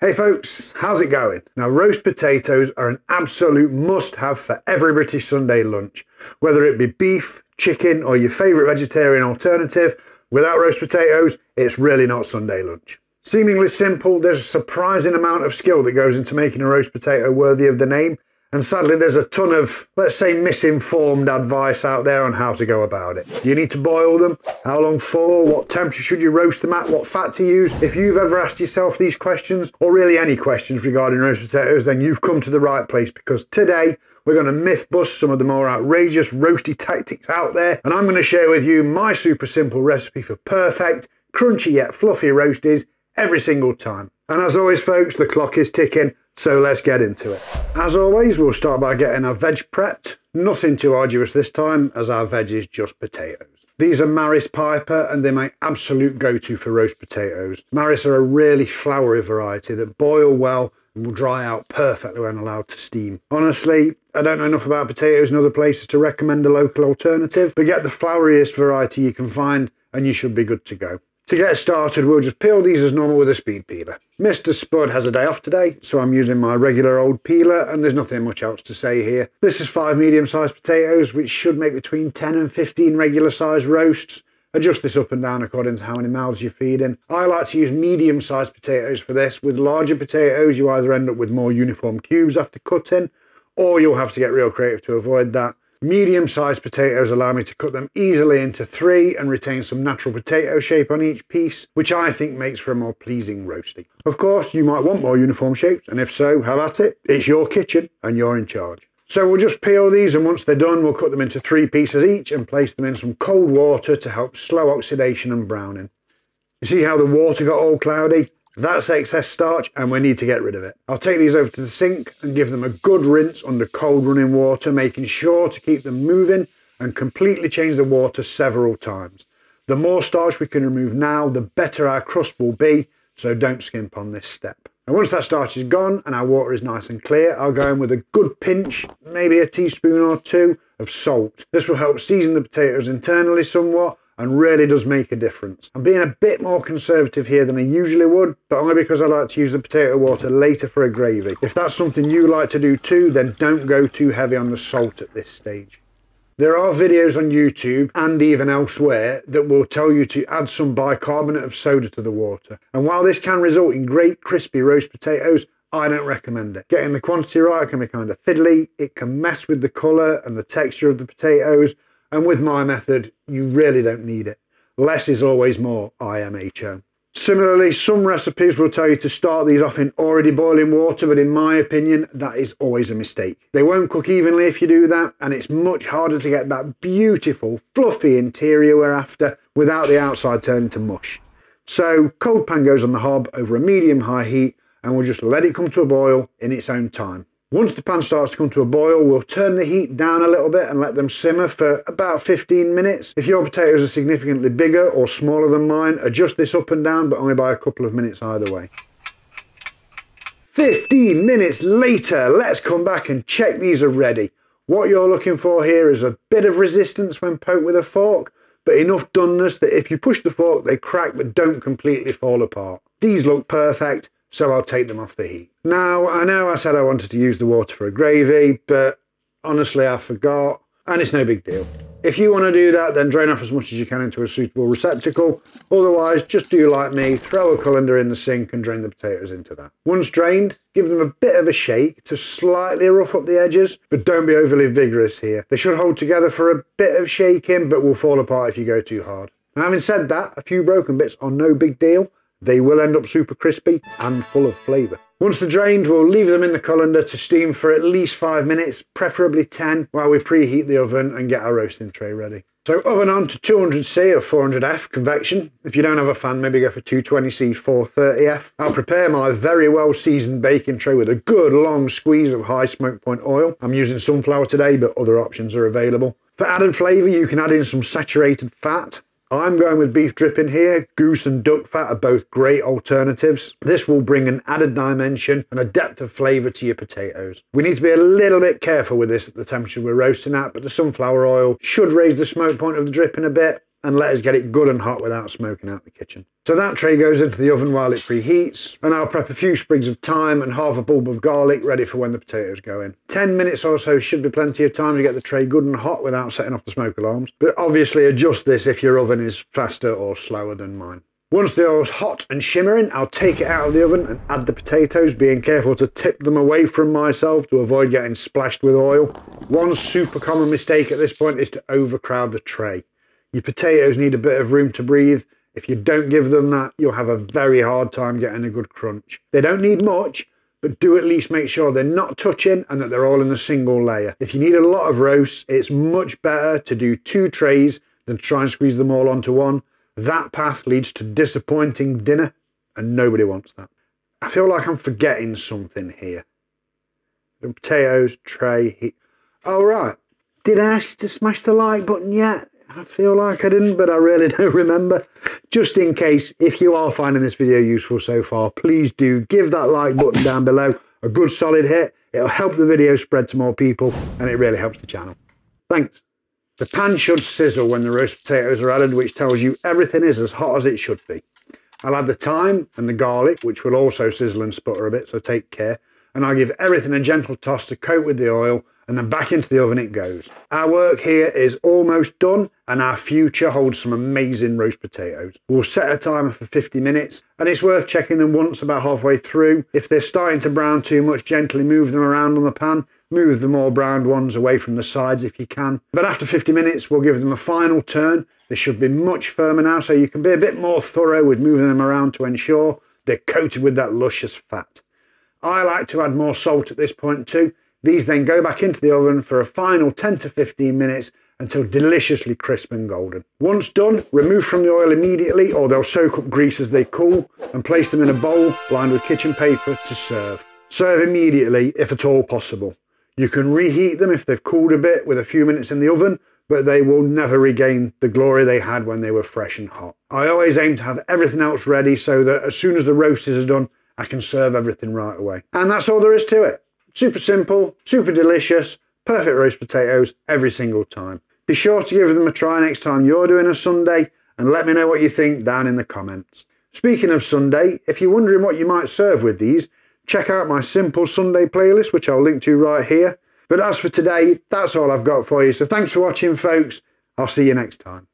Hey folks, how's it going? Now, roast potatoes are an absolute must-have for every British Sunday lunch. Whether it be beef, chicken or your favourite vegetarian alternative, without roast potatoes, it's really not Sunday lunch. Seemingly simple, there's a surprising amount of skill that goes into making a roast potato worthy of the name, and sadly there's a ton of, let's say, misinformed advice out there on how to go about it. You need to boil them, how long for, what temperature should you roast them at, what fat to use. If you've ever asked yourself these questions, or really any questions regarding roast potatoes, then you've come to the right place, because today we're going to myth bust some of the more outrageous roasty tactics out there, and I'm going to share with you my super simple recipe for perfect, crunchy yet fluffy roasties every single time. And as always folks, the clock is ticking, so let's get into it. As always, we'll start by getting our veg prepped. Nothing too arduous this time, as our veg is just potatoes. These are Maris Piper, and they're my absolute go-to for roast potatoes. Maris are a really floury variety that boil well and will dry out perfectly when allowed to steam. Honestly, I don't know enough about potatoes in other places to recommend a local alternative, but get the flouriest variety you can find and you should be good to go. To get started, we'll just peel these as normal with a speed peeler. Mr. Spud has a day off today, so I'm using my regular old peeler, and there's nothing much else to say here. This is 5 medium-sized potatoes, which should make between 10 and 15 regular-sized roasts. Adjust this up and down according to how many mouths you're feeding. I like to use medium-sized potatoes for this. With larger potatoes, you either end up with more uniform cubes after cutting, or you'll have to get real creative to avoid that. Medium-sized potatoes allow me to cut them easily into 3 and retain some natural potato shape on each piece, which I think makes for a more pleasing roasty. Of course, you might want more uniform shapes, and if so, have at it. It's your kitchen and you're in charge. So we'll just peel these, and once they're done, we'll cut them into 3 pieces each and place them in some cold water to help slow oxidation and browning. You see how the water got all cloudy? That's excess starch and we need to get rid of it. I'll take these over to the sink and give them a good rinse under cold running water, making sure to keep them moving and completely change the water several times. The more starch we can remove now, the better our crust will be, so don't skimp on this step. And once that starch is gone and our water is nice and clear, I'll go in with a good pinch, maybe a teaspoon or 2 of salt. This will help season the potatoes internally somewhat, and really does make a difference. I'm being a bit more conservative here than I usually would, but only because I like to use the potato water later for a gravy. If that's something you like to do too, then don't go too heavy on the salt at this stage. There are videos on YouTube and even elsewhere that will tell you to add some bicarbonate of soda to the water. And while this can result in great crispy roast potatoes, I don't recommend it. Getting the quantity right can be kind of fiddly, it can mess with the colour and the texture of the potatoes, and with my method, you really don't need it. Less is always more, IMHO. Similarly, some recipes will tell you to start these off in already boiling water, but in my opinion, that is always a mistake. They won't cook evenly if you do that, and it's much harder to get that beautiful, fluffy interior we're after without the outside turning to mush. So, cold pan goes on the hob over a medium-high heat, and we'll just let it come to a boil in its own time. Once the pan starts to come to a boil, we'll turn the heat down a little bit and let them simmer for about 15 minutes. If your potatoes are significantly bigger or smaller than mine, adjust this up and down, but only by a couple of minutes either way. 15 minutes later, let's come back and check these are ready. What you're looking for here is a bit of resistance when poked with a fork, but enough doneness that if you push the fork, they crack but don't completely fall apart. These look perfect, so I'll take them off the heat. Now, I know I said I wanted to use the water for a gravy, but honestly I forgot, and it's no big deal. If you want to do that, then drain off as much as you can into a suitable receptacle. Otherwise, just do like me, throw a colander in the sink and drain the potatoes into that. Once drained, give them a bit of a shake to slightly rough up the edges, but don't be overly vigorous here. They should hold together for a bit of shaking, but will fall apart if you go too hard. Now, having said that, a few broken bits are no big deal. They will end up super crispy and full of flavour. Once they're drained, we'll leave them in the colander to steam for at least 5 minutes, preferably 10, while we preheat the oven and get our roasting tray ready. So oven on to 200C or 400F convection. If you don't have a fan, maybe go for 220C 430F. I'll prepare my very well seasoned baking tray with a good long squeeze of high smoke point oil. I'm using sunflower today, but other options are available. For added flavour, you can add in some saturated fat. I'm going with beef dripping here. Goose and duck fat are both great alternatives. This will bring an added dimension and a depth of flavour to your potatoes. We need to be a little bit careful with this at the temperature we're roasting at, but the sunflower oil should raise the smoke point of the dripping a bit, and let us get it good and hot without smoking out the kitchen. So that tray goes into the oven while it preheats, and I'll prep a few sprigs of thyme and half a bulb of garlic ready for when the potatoes go in. 10 minutes or so should be plenty of time to get the tray good and hot without setting off the smoke alarms, but obviously adjust this if your oven is faster or slower than mine. Once the oil's hot and shimmering, I'll take it out of the oven and add the potatoes, being careful to tip them away from myself to avoid getting splashed with oil. One super common mistake at this point is to overcrowd the tray. Your potatoes need a bit of room to breathe. If you don't give them that, you'll have a very hard time getting a good crunch. They don't need much, but do at least make sure they're not touching and that they're all in a single layer. If you need a lot of roasts, it's much better to do 2 trays than try and squeeze them all onto one. That path leads to disappointing dinner, and nobody wants that. I feel like I'm forgetting something here. The potatoes, tray, heat. Oh, right. Did I ask you to smash the like button yet? I feel like I didn't, but I really don't remember. Just in case, if you are finding this video useful so far, please do give that like button down below a good solid hit. It'll help the video spread to more people, and it really helps the channel. Thanks. The pan should sizzle when the roast potatoes are added, which tells you everything is as hot as it should be. I'll add the thyme and the garlic, which will also sizzle and sputter a bit, so take care. And I'll give everything a gentle toss to coat with the oil, and then back into the oven it goes. Our work here is almost done, and our future holds some amazing roast potatoes. We'll set a timer for 50 minutes, and it's worth checking them once about halfway through. If they're starting to brown too much, gently move them around on the pan. Move the more browned ones away from the sides if you can. But after 50 minutes, we'll give them a final turn. They should be much firmer now, so you can be a bit more thorough with moving them around to ensure they're coated with that luscious fat. I like to add more salt at this point too. These then go back into the oven for a final 10 to 15 minutes until deliciously crisp and golden. Once done, remove from the oil immediately or they'll soak up grease as they cool, and place them in a bowl lined with kitchen paper to serve. Serve immediately if at all possible. You can reheat them if they've cooled a bit with a few minutes in the oven, but they will never regain the glory they had when they were fresh and hot. I always aim to have everything else ready so that as soon as the roast is done, I can serve everything right away. And that's all there is to it. Super simple, super delicious, perfect roast potatoes every single time. Be sure to give them a try next time you're doing a Sunday, and let me know what you think down in the comments. Speaking of Sunday, if you're wondering what you might serve with these, check out my Simple Sunday playlist, which I'll link to right here. But as for today, that's all I've got for you. So thanks for watching, folks. I'll see you next time.